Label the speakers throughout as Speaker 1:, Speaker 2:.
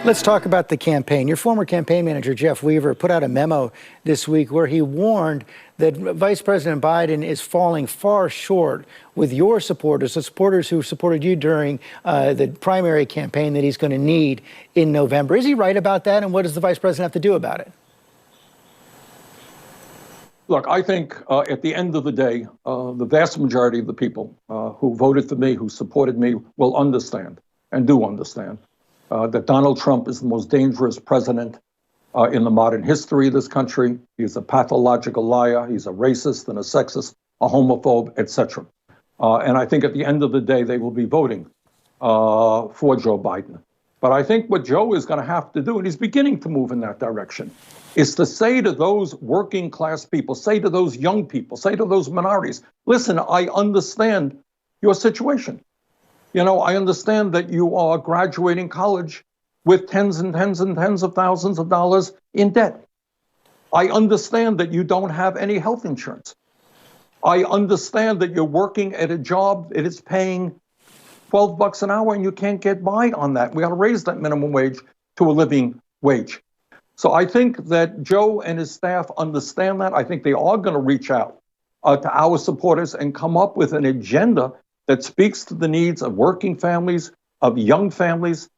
Speaker 1: Let's talk about the campaign. Your former campaign manager, Jeff Weaver, put out a memo this week where he warned that Vice President Biden is falling far short with your supporters, the supporters who supported you during the primary campaign that he's going to need in November. Is he right about that? And what does the vice president have to do about it?
Speaker 2: Look, I think at the end of the day, the vast majority of the people who voted for me, who supported me, will understand and do understand that Donald Trump is the most dangerous president in the modern history of this country. He's a pathological liar. He's a racist and a sexist, a homophobe, etc. And I think at the end of the day, they will be voting for Joe Biden. But I think what Joe is going to have to do, and he's beginning to move in that direction, is to say to those working class people, say to those young people, say to those minorities, listen, I understand your situation. You know, I understand that you are graduating college with tens and tens and tens of thousands of dollars in debt. I understand that you don't have any health insurance. I understand that you're working at a job that is paying $12 an hour and you can't get by on that. We got to raise that minimum wage to a living wage. So I think that Joe and his staff understand that. I think they are going to reach out to our supporters and come up with an agenda that speaks to the needs of working families, of young families,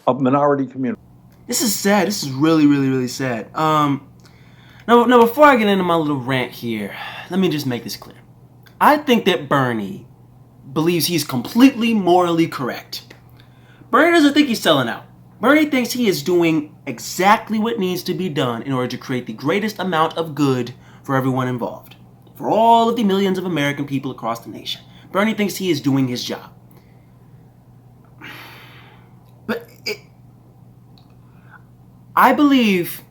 Speaker 2: of minority communities.
Speaker 3: This is sad. This is really, really, really sad. Now, before I get into my little rant here, let me just make this clear. I think that Bernie believes he's completely morally correct. Bernie doesn't think he's selling out. Bernie thinks he is doing exactly what needs to be done in order to create the greatest amount of good for everyone involved, for all of the millions of American people across the nation. Bernie thinks he is doing his job. But I believe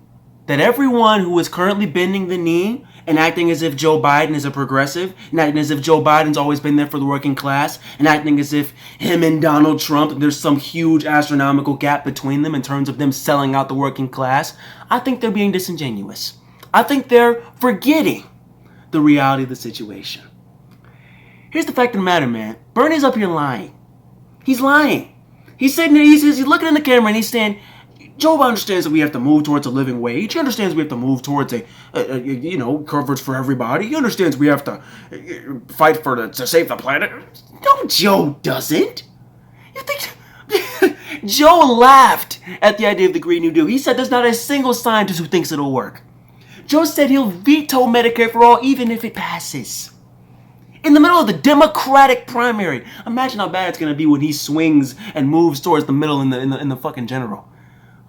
Speaker 3: that everyone who is currently bending the knee and acting as if Joe Biden is a progressive, and acting as if Joe Biden's always been there for the working class, and acting as if him and Donald Trump, there's some huge astronomical gap between them in terms of them selling out the working class, I think they're being disingenuous. I think they're forgetting the reality of the situation. Here's the fact of the matter, man. Bernie's up here lying. He's lying. He's sitting there, he's looking in the camera and he's saying, Joe understands that we have to move towards a living wage. He understands we have to move towards a coverage for everybody. He understands we have to fight to save the planet. No, Joe doesn't. You think Joe laughed at the idea of the Green New Deal. He said there's not a single scientist who thinks it'll work. Joe said he'll veto Medicare for all even if it passes. In the middle of the Democratic primary. Imagine how bad it's going to be when he swings and moves towards the middle in the fucking general.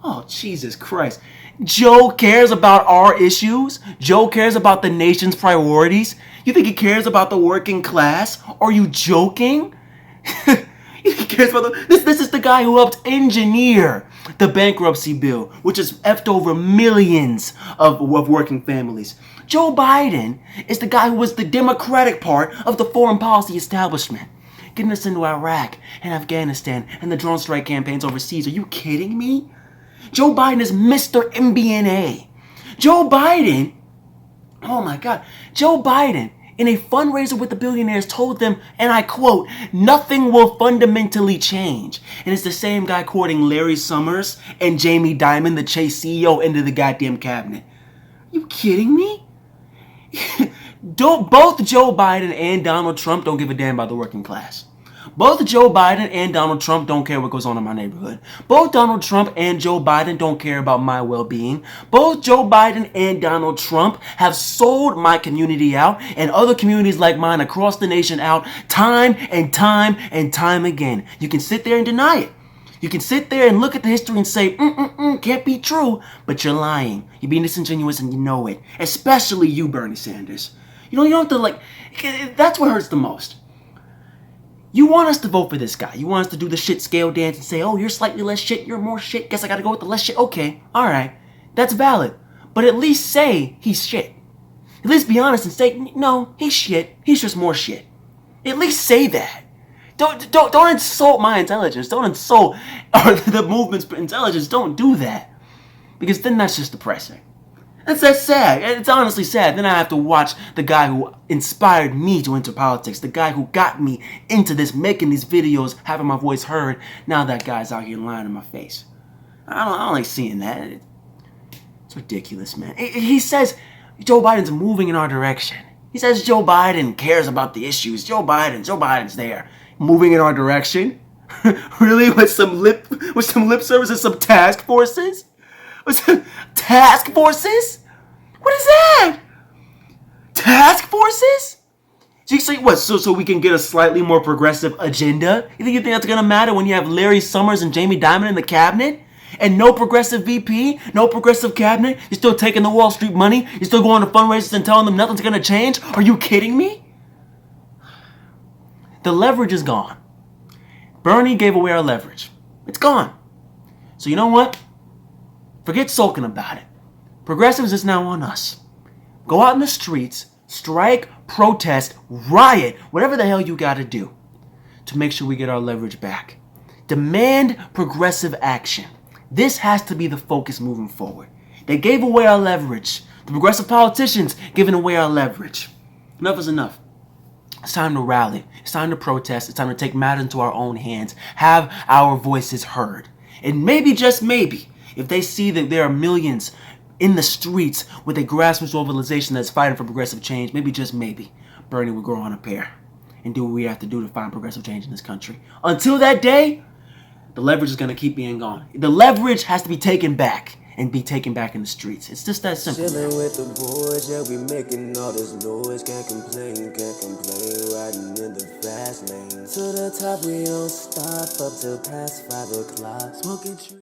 Speaker 3: Oh, Jesus Christ. Joe cares about our issues? Joe cares about the nation's priorities? You think he cares about the working class? Are you joking? He cares about this is the guy who helped engineer the bankruptcy bill, which has effed over millions of working families. Joe Biden is the guy who was the Democratic part of the foreign policy establishment, getting us into Iraq and Afghanistan and the drone strike campaigns overseas. Are you kidding me? Joe Biden is Mr. MBNA. Joe Biden, oh my God, Joe Biden in a fundraiser with the billionaires told them, and I quote, nothing will fundamentally change. And it's the same guy quoting Larry Summers and Jamie Dimon, the Chase CEO, into the goddamn cabinet. Are you kidding me? Both Joe Biden and Donald Trump don't give a damn about the working class. Both Joe Biden and Donald Trump don't care what goes on in my neighborhood. Both Donald Trump and Joe Biden don't care about my well-being. Both Joe Biden and Donald Trump have sold my community out and other communities like mine across the nation out time and time and time again. You can sit there and deny it. You can sit there and look at the history and say, can't be true, but you're lying. You're being disingenuous and you know it. Especially you, Bernie Sanders. You don't have to that's what hurts the most. You want us to vote for this guy. You want us to do the shit scale dance and say, oh, you're slightly less shit, you're more shit. Guess I gotta go with the less shit. Okay, alright. That's valid. But at least say he's shit. At least be honest and say, no, he's shit. He's just more shit. At least say that. Don't insult my intelligence. Don't insult the movement's intelligence. Don't do that. Because then that's just depressing. That's sad. It's honestly sad. Then I have to watch the guy who inspired me to enter politics, the guy who got me into this, making these videos, having my voice heard. Now that guy's out here lying in my face. I don't like seeing that. It's ridiculous, man. He says Joe Biden's moving in our direction. He says Joe Biden cares about the issues. Joe Biden's there, moving in our direction. Really, with some lip service and some task forces? With some task forces? What is that? Task forces? So we can get a slightly more progressive agenda? You think that's gonna matter when you have Larry Summers and Jamie Dimon in the cabinet? And no progressive VP, no progressive cabinet? You're still taking the Wall Street money? You're still going to fundraisers and telling them nothing's gonna change? Are you kidding me? The leverage is gone. Bernie gave away our leverage. It's gone. So you know what? Forget sulking about it. Progressives is now on us. Go out in the streets, strike, protest, riot, whatever the hell you gotta do to make sure we get our leverage back. Demand progressive action. This has to be the focus moving forward. They gave away our leverage. The progressive politicians giving away our leverage. Enough is enough. It's time to rally. It's time to protest. It's time to take matters into our own hands. Have our voices heard. And maybe, just maybe, if they see that there are millions in the streets with a grassroots organization that's fighting for progressive change, maybe, just maybe, Bernie will grow on a pair and do what we have to do to find progressive change in this country. Until that day, the leverage is going to keep being gone. The leverage has to be taken back and be taken back in the streets. It's just that simple.
Speaker 4: Chillin' with the boys, yeah, we making all this noise. Can't complain, riding in the fast lane. To the top, we don't stop, up till past 5 o'clock. Smoking